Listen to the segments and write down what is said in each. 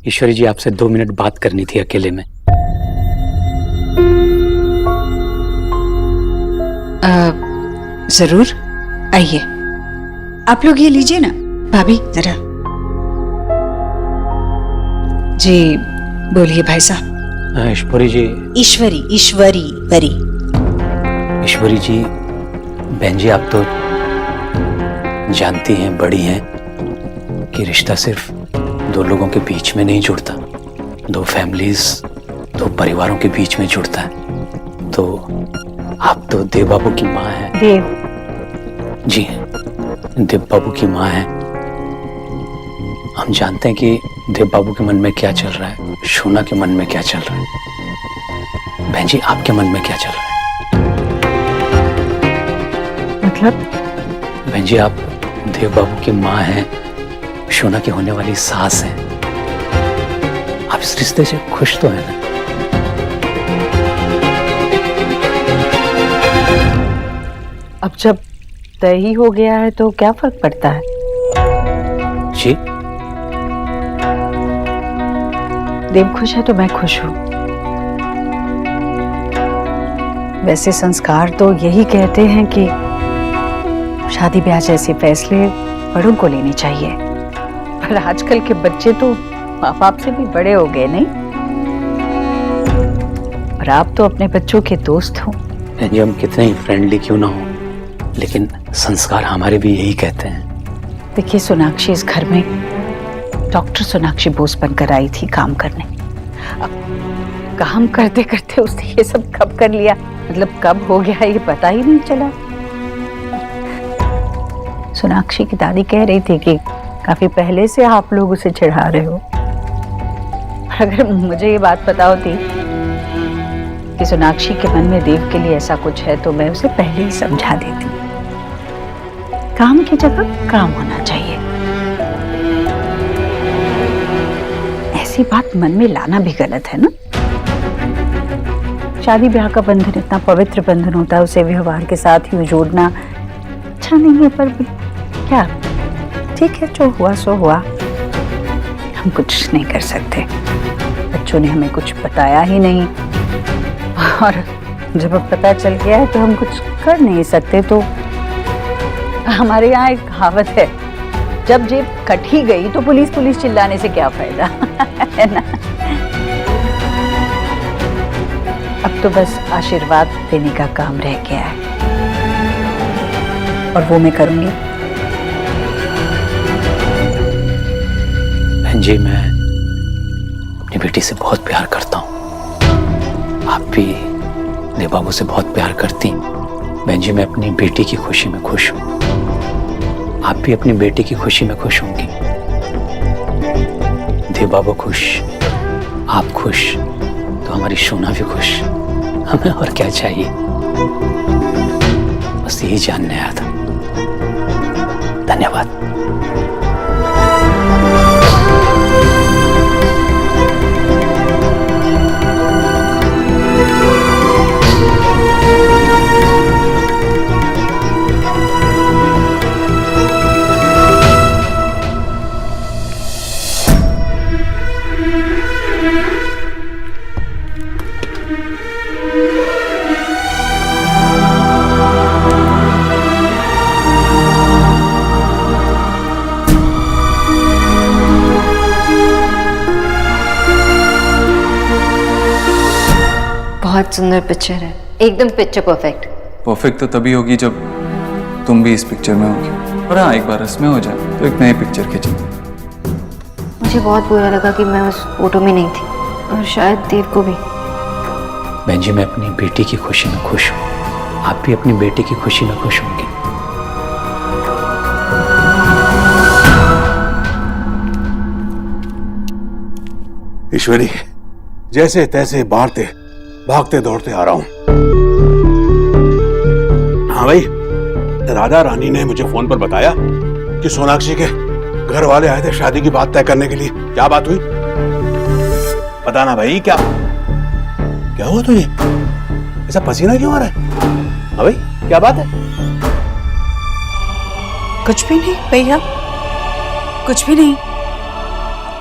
ईश्वरी जी, आपसे 2 मिनट बात करनी थी अकेले में। जरूर, आइए। आप लोग ये लीजिए ना। भाभी जरा। जी बोलिए भाई साहब। ईश्वरी जी। ईश्वरी ईश्वरी वरी। ईश्वरी जी, बहन जी, आप तो जानती हैं, बड़ी हैं, कि रिश्ता सिर्फ 2 लोगों के बीच में नहीं जुड़ता, 2 फैमिलीज, 2 परिवारों के बीच में जुड़ता है। तो आप तो देव बाबू की माँ हैं। देव? जी, देव बाबू की माँ हैं। हम जानते हैं कि देव बाबू के मन में क्या चल रहा है, शोना के मन में क्या चल रहा है। बहन जी, आपके मन में क्या चल रहा है? मतलब? बहन जी, आप देव बाबू की माँ हैं, शोना की होने वाली सास हैं। आप इस रिश्ते से खुश तो हैं ना? अब जब तय ही हो गया है तो क्या फर्क पड़ता है? जी, देव खुश है तो मैं खुश हूँ। वैसे संस्कार तो यही कहते हैं कि शादी ब्याह जैसे फैसले बड़ों को लेने चाहिए, पर आजकल के बच्चे तो माँ बाप से भी बड़े हो गए, नहीं? और आप तो अपने बच्चों के दोस्त हो। बहन जी, हम कितने ही फ्रेंडली क्यों ना हो, लेकिन संस्कार हमारे भी यही कहते हैं। देखिए, सोनाक्षी इस घर में डॉक्टर सोनाक्षी बोस बनकर आई थी काम करने। अब काम करते करते उसने ये सब कब कर लिया, मतलब कब हो गया, ये पता ही नहीं चला। सोनाक्षी की दादी कह रही थी कि काफी पहले से आप लोग उसे चिढ़ा रहे हो। अगर मुझे ये बात पता होती कि सोनाक्षी के मन में देव के लिए ऐसा कुछ है तो मैं उसे पहले ही समझा देती। काम की जगह काम होना चाहिए, ऐसी बात मन में लाना भी गलत है ना। शादी ब्याह का बंधन इतना पवित्र बंधन होता है, उसे व्यवहार के साथ ही जोड़ना अच्छा नहीं है। पर भी क्या, ठीक है, जो हुआ सो हुआ, हम कुछ नहीं कर सकते। बच्चों ने हमें कुछ बताया ही नहीं, और जब अब पता चल गया है तो हम कुछ कर नहीं सकते। तो हमारे यहाँ एक कहावत है, जब जेब कट ही गई तो पुलिस चिल्लाने से क्या फायदा है ना। अब तो बस आशीर्वाद देने का काम रह गया है, और वो मैं करूंगी। बहन जी, मैं अपनी बेटी से बहुत प्यार करता हूँ। आप भी देव बाबू से बहुत प्यार करती हैं। बहन जी, मैं अपनी बेटी की खुशी में खुश हूँ। आप भी अपनी बेटी की खुशी में खुश होंगी। देव बाबू खुश, आप खुश, तो हमारी शोना भी खुश। हमें और क्या चाहिए? बस यही जानने आया था। धन्यवाद। बहुत सुंदर पिक्चर है, एकदम पिक्चर परफेक्ट। परफेक्ट तो तभी होगी जब तुम भी इस पिक्चर में होगी। और हाँ, एक बार इसमें हो जाए तो एक नई पिक्चर खींचेंगे। मुझे बहुत बुरा लगा कि मैं उस फोटो में नहीं थी, और शायद देव को भी। बहन जी, मैं अपनी बेटी की खुशी में खुश हूँ। आप भी अपनी बेटी की खुशी में खुश होंगे। ईश्वरी, जैसे तैसे भागते दौड़ते आ रहा हूं। हाँ भाई, राधा रानी ने मुझे फोन पर बताया कि सोनाक्षी के घर वाले आए थे शादी की बात तय करने के लिए। क्या बात हुई? बताना भाई, क्या हुआ तुझे? ऐसा पसीना क्यों आ रहा है? हाँ भाई, क्या बात है? कुछ भी नहीं भैया, कुछ भी नहीं।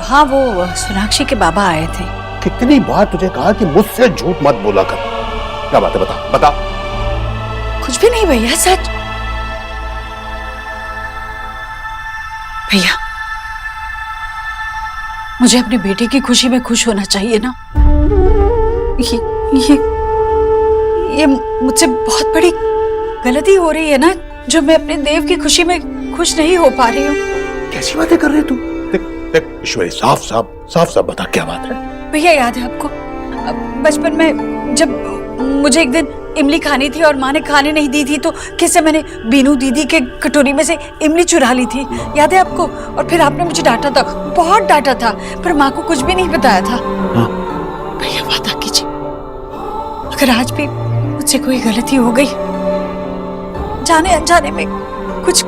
हाँ, वो सोनाक्षी के बाबा आए थे। कितनी बार तुझे कहा कि मुझसे झूठ मत बोला कर। क्या बात है, बता बता। कुछ भी नहीं भैया, सच। भैया, मुझे अपने बेटे की खुशी में खुश होना चाहिए ना। ये मुझसे बहुत बड़ी गलती हो रही है ना, जो मैं अपने देव की खुशी में खुश नहीं हो पा रही हूँ। कैसी बातें कर रहे तू? देख देख ईश्वरी, साफ साफ बता, क्या बात है? भैया, याद है आपको बचपन में जब मुझे एक दिन इमली खानी थी और माँ ने खाने नहीं दी थी, तो कैसे मैंने बीनू दीदी के कटोरी में से इमली चुरा ली थी, याद है आपको? और फिर आपने मुझे डांटा था, बहुत डांटा था, पर माँ को कुछ भी नहीं बताया था। भैया, वादा कीजिए, अगर आज भी मुझसे कोई गलती हो गई, जाने अनजाने में कुछ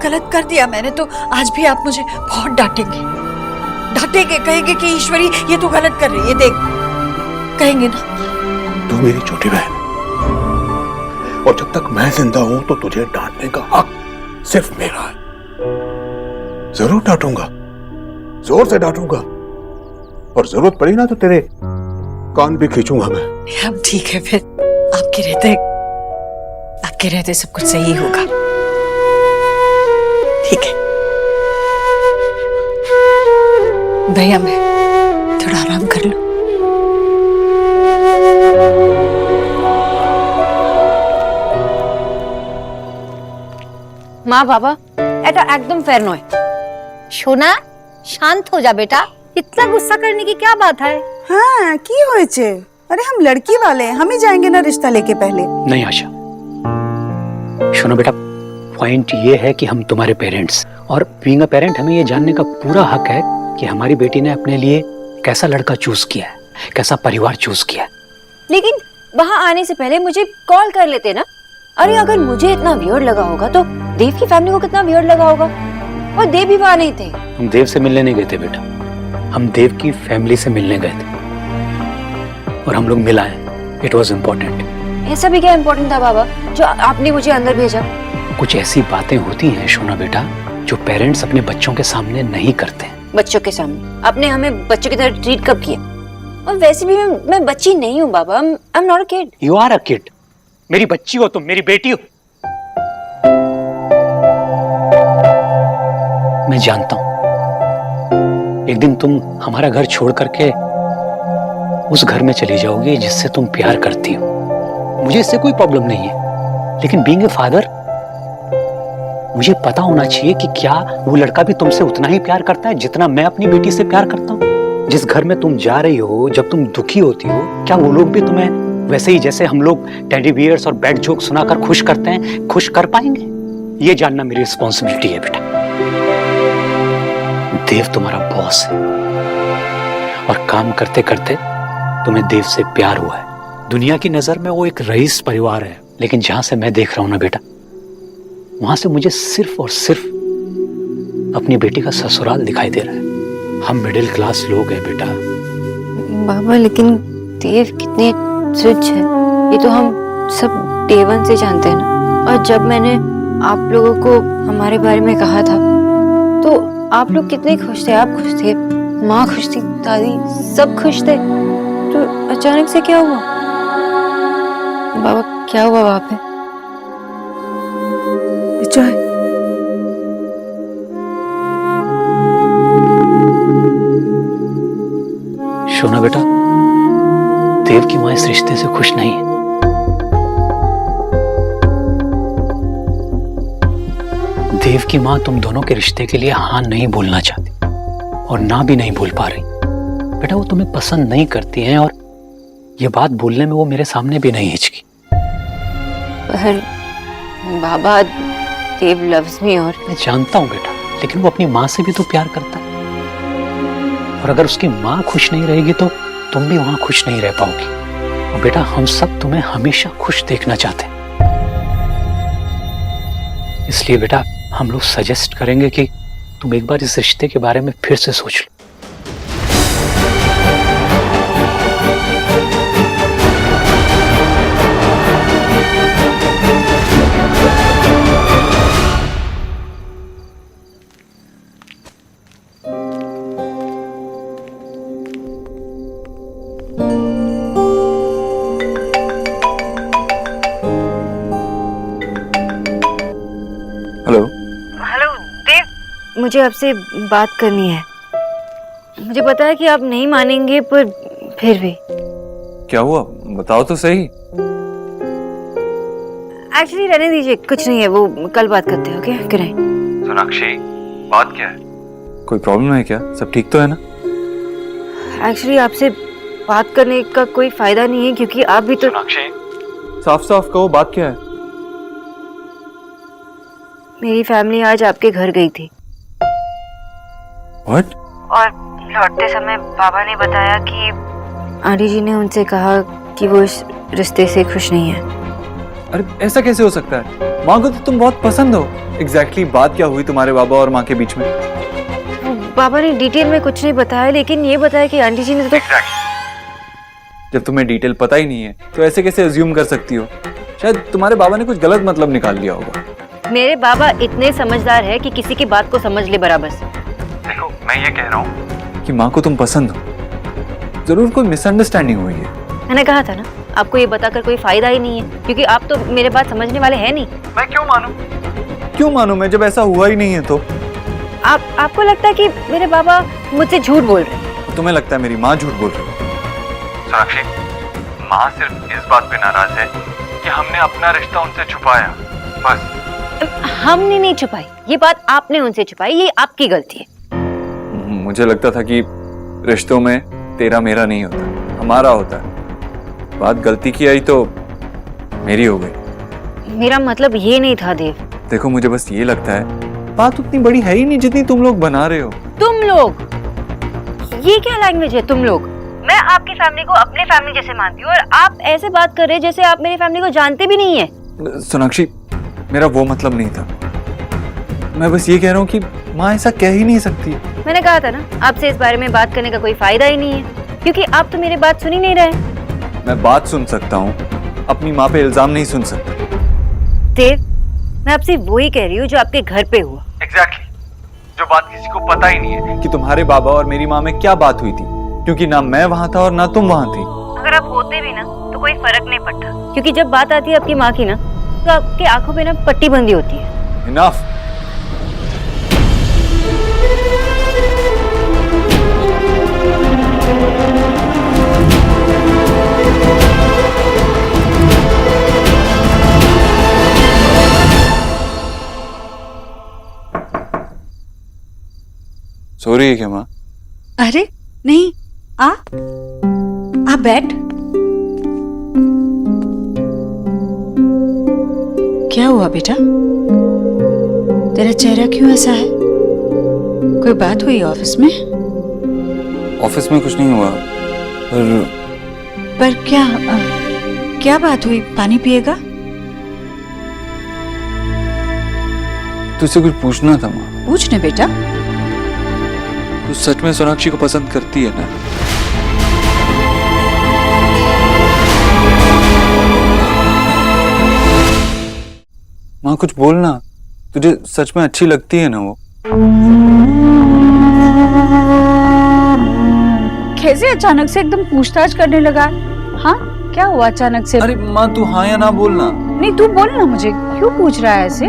गलत कर दिया मैंने, तो आज भी आप मुझे बहुत डांटेंगे, कहेंगे कि ईश्वरी ये तो गलत कर रही है, देख, कहेंगे ना? तू मेरी छोटी बहन, और जब तक मैं जिंदा हूं तो तुझे डांटने का हक सिर्फ मेरा है। जरूर डांटूंगा, जोर से डांटूंगा, और जरूरत पड़ी ना तो तेरे कान भी खींचूंगा मैं। अब ठीक है, फिर आपके रहते सब कुछ सही होगा। ठीक है भैया, मैं थोड़ा आराम कर लूं। মা বাবা, এটা একদম फेयर নয়। সোনা, শান্ত हो जा बेटा, इतना गुस्सा करने की क्या बात है? हाँ, की होएचे? अरे हम लड़की वाले हैं, हम ही जाएंगे ना रिश्ता लेके पहले। नहीं आशा, सुनो बेटा, पॉइंट ये है कि हम तुम्हारे पेरेंट्स, और बीइंग अ पेरेंट हमें ये जानने का पूरा हक है कि हमारी बेटी ने अपने लिए कैसा लड़का चूज किया है, कैसा परिवार चूज किया है। लेकिन वहाँ आने से पहले मुझे कॉल कर लेते ना। अरे अगर मुझे इतना वियर्ड लगा होगा तो देव की फैमिली को कितना वियर्ड लगा होगा। और देव भी वहाँ नहीं थे। हम देव से मिलने नहीं गए थे बेटा, हम देव की फैमिली से मिलने गए थे, और हम लोग मिल आए। It was important. ऐसा भी क्या इम्पोर्टेंट था बाबा जो आपने मुझे अंदर भेजा? कुछ ऐसी बातें होती हैं सोना बेटा, जो पेरेंट्स अपने बच्चों के सामने नहीं करते। बच्चों के सामने? आपने हमें बच्चों की तरह ट्रीट कब किया? और वैसे भी मैं बच्ची नहीं हूँ बाबा। I am not a kid. You are a kid. मेरी बच्ची हो तुम, मेरी बेटी हो। मैं जानता हूं एक दिन तुम हमारा घर छोड़ करके उस घर में चली जाओगी जिससे तुम प्यार करती हो। मुझे इससे कोई प्रॉब्लम नहीं है, लेकिन बीइंग ए फादर मुझे पता होना चाहिए कि क्या वो लड़का भी तुमसे उतना ही प्यार करता है जितना मैं अपनी बेटी से प्यार करता हूँ। जिस घर में तुम जा रही हो, जब तुम दुखी होती हो, क्या वो लोग भी तुम्हें वैसे ही जैसे हम लोग टेडी बियर्स और बैड जोक सुनाकर खुश करते हैं, खुश कर पाएंगे? ये जानना मेरी रिस्पॉन्सिबिलिटी है बेटा। देव तुम्हारा बॉस है, और काम करते करते तुम्हें देव से प्यार हुआ है। दुनिया की नजर में वो एक रईस परिवार है, लेकिन जहां से मैं देख रहा हूं ना बेटा, वहां से मुझे सिर्फ और सिर्फ अपनी बेटी का ससुराल दिखाई दे रहा है। हम मिडिल क्लास लोग हैं बेटा। बाबा, लेकिन देव कितने रिच है ये तो हम सब डे वन से जानते हैं ना। और जब मैंने आप लोगों को हमारे बारे में कहा था तो आप लोग कितने खुश थे। आप खुश थे, माँ खुश थी, दादी सब खुश थे। तो अचानक से क्या हुआ बाबा? क्या हुआ वहां पे? चाय सोना बेटा, देव की मां इस रिश्ते से खुश नहीं है। देव की मां तुम दोनों के रिश्ते के लिए हाँ नहीं बोलना चाहती, और ना भी नहीं बोल पा रही। बेटा, वो तुम्हें पसंद नहीं करती हैं, और ये बात बोलने में वो मेरे सामने भी नहीं हिचकी। पर बाबा, देव लव्स मी। और मैं जानता हूं बेटा, लेकिन वो अपनी माँ से भी तो प्यार करता है, और अगर उसकी माँ खुश नहीं रहेगी तो तुम भी वहां खुश नहीं रह पाओगी। और बेटा, हम सब तुम्हें हमेशा खुश देखना चाहते हैं। इसलिए बेटा, हम लोग सजेस्ट करेंगे कि तुम एक बार इस रिश्ते के बारे में फिर से सोच लो। मुझे आपसे बात करनी है। मुझे पता है कि आप नहीं मानेंगे, पर फिर भी। क्या हुआ, बताओ तो सही। एक्चुअली रहने दीजिए, कुछ नहीं है, वो कल बात करते हैं। Okay, good night. सोनाक्षी, बात क्या है? कोई प्रॉब्लम है क्या? सब ठीक तो है ना? एक्चुअली आपसे बात करने का कोई फायदा नहीं है, क्योंकि आप भी तो। सोनाक्षी, साफ साफ कहो, बात क्या है? मेरी फैमिली आज आपके घर गई थी। What? और लौटते समय बाबा ने बताया कि आंटी जी ने उनसे कहा कि वो इस रिश्ते से खुश नहीं है। अरे ऐसा कैसे हो सकता है? माँ को तो तुम बहुत पसंद हो। एग्जैक्टली बात क्या हुई तुम्हारे बाबा और माँ के बीच में? बाबा ने डिटेल में कुछ नहीं बताया, लेकिन ये बताया कि आंटी जी ने तो। जब तुम्हें डिटेल पता ही नहीं है तो ऐसे कैसे अज्यूम कर सकती हो? शायद तुम्हारे बाबा ने कुछ गलत मतलब निकाल लिया होगा। मेरे बाबा इतने समझदार है कि किसी की बात को समझ ले बराबर से। देखो, मैं ये कह रहा हूँ कि माँ को तुम पसंद हो। जरूर कोई मिसअंडरस्टैंडिंग हुई है। मैंने कहा था ना, आपको ये बताकर कोई फायदा ही नहीं है, क्योंकि आप तो मेरे बात समझने वाले हैं नहीं। मैं क्यों मानूं? क्यों मानूं मैं, जब ऐसा हुआ ही नहीं है तो? आपको लगता है कि मेरे बाबा मुझसे झूठ बोल रहे हैं? तुम्हें लगता है मेरी माँ झूठ बोल रही है? सोनाक्षी, माँ सिर्फ इस बात पे नाराज है कि हमने अपना रिश्ता उनसे छुपाया, बस। हमने नहीं छुपाई, ये बात आपने उनसे छुपाई, ये आपकी गलती है। मुझे लगता था कि रिश्तों में तेरा मेरा नहीं होता, हमारा होता है। बात गलती की आई तो मेरी हो गई। मेरा मतलब ये नहीं था देव। देखो, मुझे बस ये लगता है बात उतनी बड़ी है ही नहीं जितनी तुम लोग बना रहे हो। तुम लोग, ये क्या लैंग्वेज है तुम लोग? मैं आपकी फैमिली को अपने फैमिली जैसे मानती हूँ और आप ऐसे बात कर रहे हैं जैसे आप मेरी फैमिली को जानते भी नहीं है। सोनाक्षी, मेरा वो मतलब नहीं था। मैं बस ये कह रहा हूँ कि माँ ऐसा कह ही नहीं सकती। मैंने कहा था ना, आपसे इस बारे में बात करने का कोई फायदा ही नहीं है, क्योंकि आप तो मेरी बात सुन ही नहीं रहे। मैं बात सुन सकता हूँ, अपनी माँ पे इल्जाम नहीं सुन सकता। देव, मैं आपसे वही कह रही हूँ जो आपके घर पे हुआ। एग्जैक्टली, जो बात किसी को पता ही नहीं है कि तुम्हारे बाबा और मेरी माँ में क्या बात हुई थी, क्योंकि ना मैं वहाँ था और ना तुम वहाँ थी। अगर आप होते भी ना तो कोई फर्क नहीं पड़ता, क्योंकि जब बात आती है आपकी माँ की ना, तो आपकी आंखों पे ना पट्टी बंदी होती है। इनफ। सो रही है क्या माँ? अरे नहीं, आ बैठ। क्या हुआ बेटा, तेरा चेहरा क्यों ऐसा है? कोई बात हुई ऑफिस में? ऑफिस में कुछ नहीं हुआ, पर क्या बात हुई? पानी पिएगा? तुझसे कुछ पूछना था माँ। पूछने बेटा। तू सच में सोनाक्षी को पसंद करती है ना? माँ कुछ बोलना, तुझे सच में अच्छी लगती है ना वो? कैसे अचानक से एकदम पूछताछ करने लगा? हाँ, क्या हुआ अचानक से? अरे माँ, तू हाँ या ना बोलना। नहीं, तू बोल ना, मुझे क्यों पूछ रहा है ऐसे?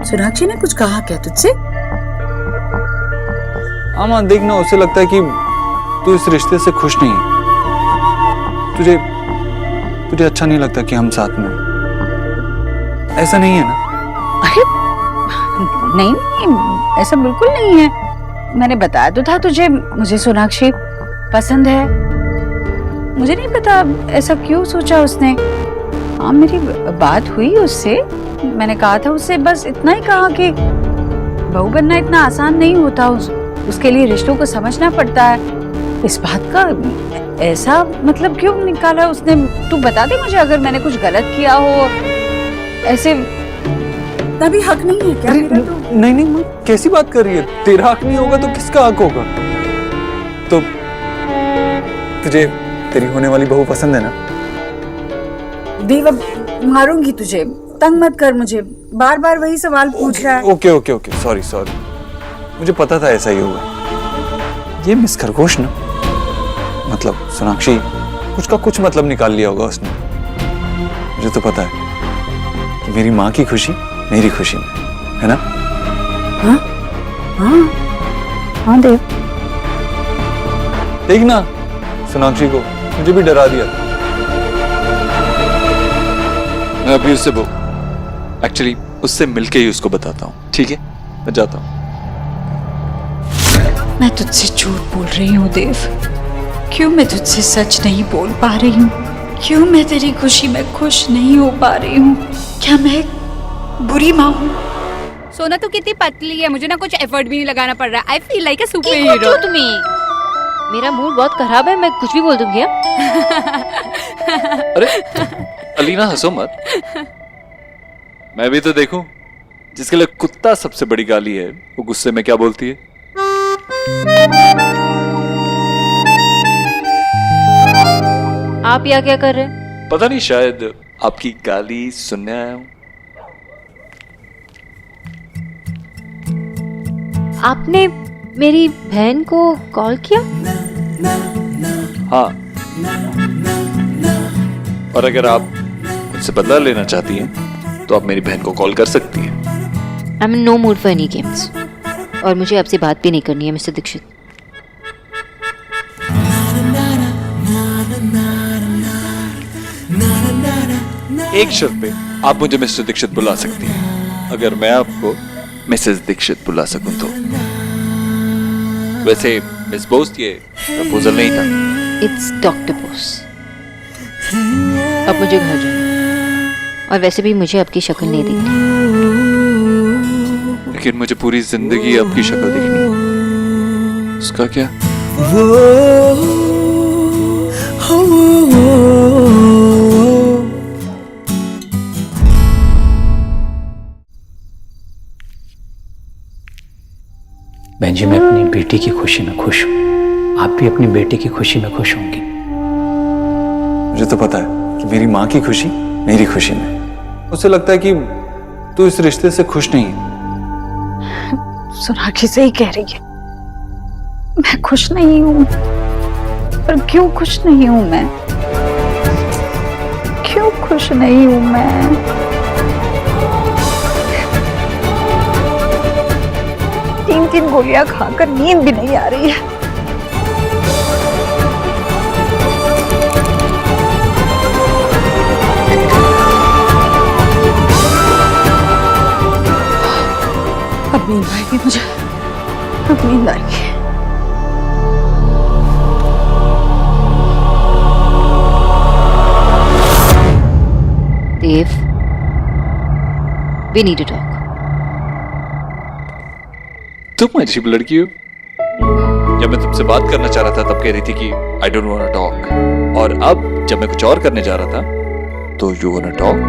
सोनाक्षी ने कुछ कहा क्या तुझसे? हाँ माँ, देखना, उसे लगता है कि तू इस रिश्ते से खुश नहीं है। तुझे अच्छा नहीं लगता कि हम साथ में हैं। ऐसा नहीं है ना? अरे नहीं, ऐसा बिल्कुल नहीं है। मैंने बताया तो था तुझे, मुझे सोनाक्षी पसंद है। मुझे नहीं पता ऐसा क्यों सोचा उसने। हाँ, मेरी बात हुई उससे, मैंने कहा था उससे, बस इतना ही कहा कि बहू बनना इतना आसान नहीं होता, उसके लिए रिश्तों को समझना पड़ता है। इस बात का ऐसा मतलब क्यों निकाला उसने? तू बता दे मुझे, अगर मैंने कुछ गलत किया हो। ऐसे तभी हक नहीं है क्या मेरा? तो नहीं नहीं माँ, कैसी बात कर रही है? तेरा हक नहीं होगा तो किसका हक होगा? तो तुझे तेरी होने वाली बहू पसंद है ना? देव, मारूंगी तुझे, तंग मत कर मुझे, बार बार वही सवाल पूछ रहा है। Okay okay okay, sorry. मुझे पता था ऐसा ही होगा। ये मिस खरगोश ना, मतलब सोनाक्षी, कुछ का कुछ मतलब निकाल लिया होगा उसने। मुझे तो पता है कि मेरी माँ की खुशी मेरी खुशी में है ना? हाँ हाँ हाँ देव, देख ना सोनाक्षी को, मुझे भी डरा दिया। मैं अभी उससे एक्चुअली उससे मिलके ही उसको बताता हूँ, ठीक है? मैं जाता हूँ। मैं तुझसे झूठ बोल रही हूँ देव। क्यों मैं तुझसे सच नहीं बोल पा रही हूँ? क्यों मैं तेरी खुशी में खुश नहीं हो पा रही हूँ? क्या मैं एक बुरी माँ हूँ? सोना तो कितनी पतली है, मुझे ना कुछ एफर्ट भी नहीं लगाना पड़ रहा। I feel like a super hero. तुम्हें मेरा मूड बहुत खराब है, मैं कुछ भी बोल दूंगी। अरे अलीना हंसो मत, मैं भी तो देखूं। जिसके लिए कुत्ता सबसे बड़ी गाली है, वो गुस्से में क्या बोलती है? आप यहाँ क्या कर रहे हैं? पता नहीं, शायद आपकी गाली सुनने आया हूं। आपने मेरी बहन को कॉल किया? हाँ, और अगर आप मुझसे बदला लेना चाहती हैं तो आप मेरी बहन को कॉल कर सकती हैं। I am in no mood for any games, और मुझे आपसे बात भी नहीं करनी है मिस्टर दीक्षित। एक शर्त पे आप मुझे मिस्टर दीक्षित बुला सकती हैं, अगर मैं आपको मिसेस दीक्षित बुला सकूं तो। वैसे मिस बोस ये प्रपोजल नहीं था। It's doctor Bose. अब मुझे घर जाना, और वैसे भी मुझे आपकी शक्ल नहीं देखनी। लेकिन मुझे पूरी जिंदगी आपकी शक्ल देखनी है। उसका क्या? बहन जी, मैं अपनी बेटी की खुशी में खुश हूँ। आप भी अपनी बेटी की खुशी में खुश होंगी। मुझे तो पता है कि मेरी माँ की खुशी मेरी खुशी में। उसे लगता है कि तू इस रिश्ते से खुश नहीं है। सोनाक्षी सही कह रही है, मैं खुश नहीं हूँ। पर क्यों खुश नहीं हूँ मैं? क्यों खुश नहीं हूँ मैं? 3 गोलियां खाकर नींद भी नहीं आ रही है। अब नींद आएगी मुझे, अब नींद आएगी। देव, we need to talk. तुम अजीब लड़की हो। जब मैं तुमसे बात करना चाह रहा था तब कह रही थी कि I don't want to talk, और अब जब मैं कुछ और करने जा रहा था तो यू वांट टू टॉक।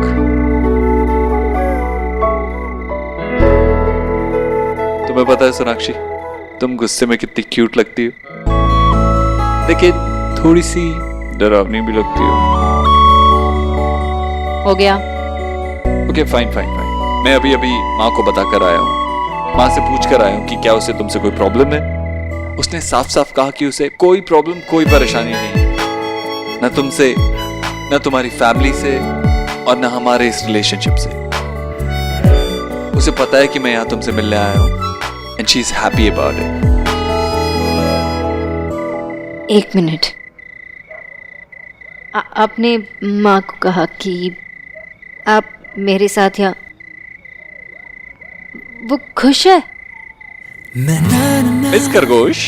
तुम्हें पता है सोनाक्षी, तुम गुस्से में कितनी क्यूट लगती हो, लेकिन थोड़ी सी डरावनी भी लगती हो। हो गया। ओके फाइन फाइन फाइन, मैं अभी अभी माँ को बता कर आया हूँ। माँ से पूछ कर आया हूँ कि क्या उसे तुमसे कोई प्रॉब्लम है। उसने साफ साफ कहा कि उसे कोई प्रॉब्लम, कोई परेशानी नहीं, न तुमसे, न तुम्हारी फैमिली से, और न हमारे इस रिलेशनशिप से। उसे पता है कि मैं यहाँ तुमसे मिलने आया हूँ, and she is happy about it. 1 minute, आपने माँ को कहा कि आप मेरे साथ यहाँ, वो खुश है? मिस खरगोश,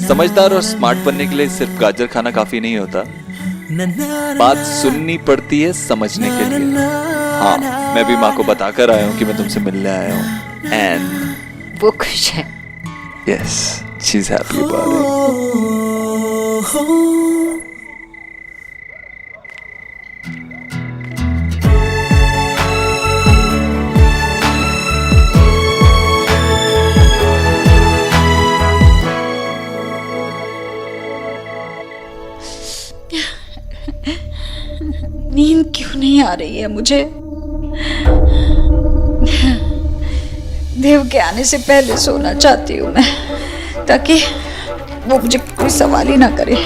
समझदार और स्मार्ट बनने के लिए सिर्फ गाजर खाना काफी नहीं होता, बात सुननी पड़ती है समझने के लिए। हाँ, मैं भी माँ को बताकर आया हूँ कि मैं तुमसे मिलने आया हूँ, एंड वो खुश है। Yes, she is happy about it. नींद क्यों नहीं आ रही है मुझे? देव के आने से पहले सोना चाहती हूँ मैं, ताकि वो मुझे कोई सवाल ही ना करे।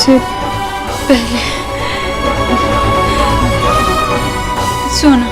से पहले सोना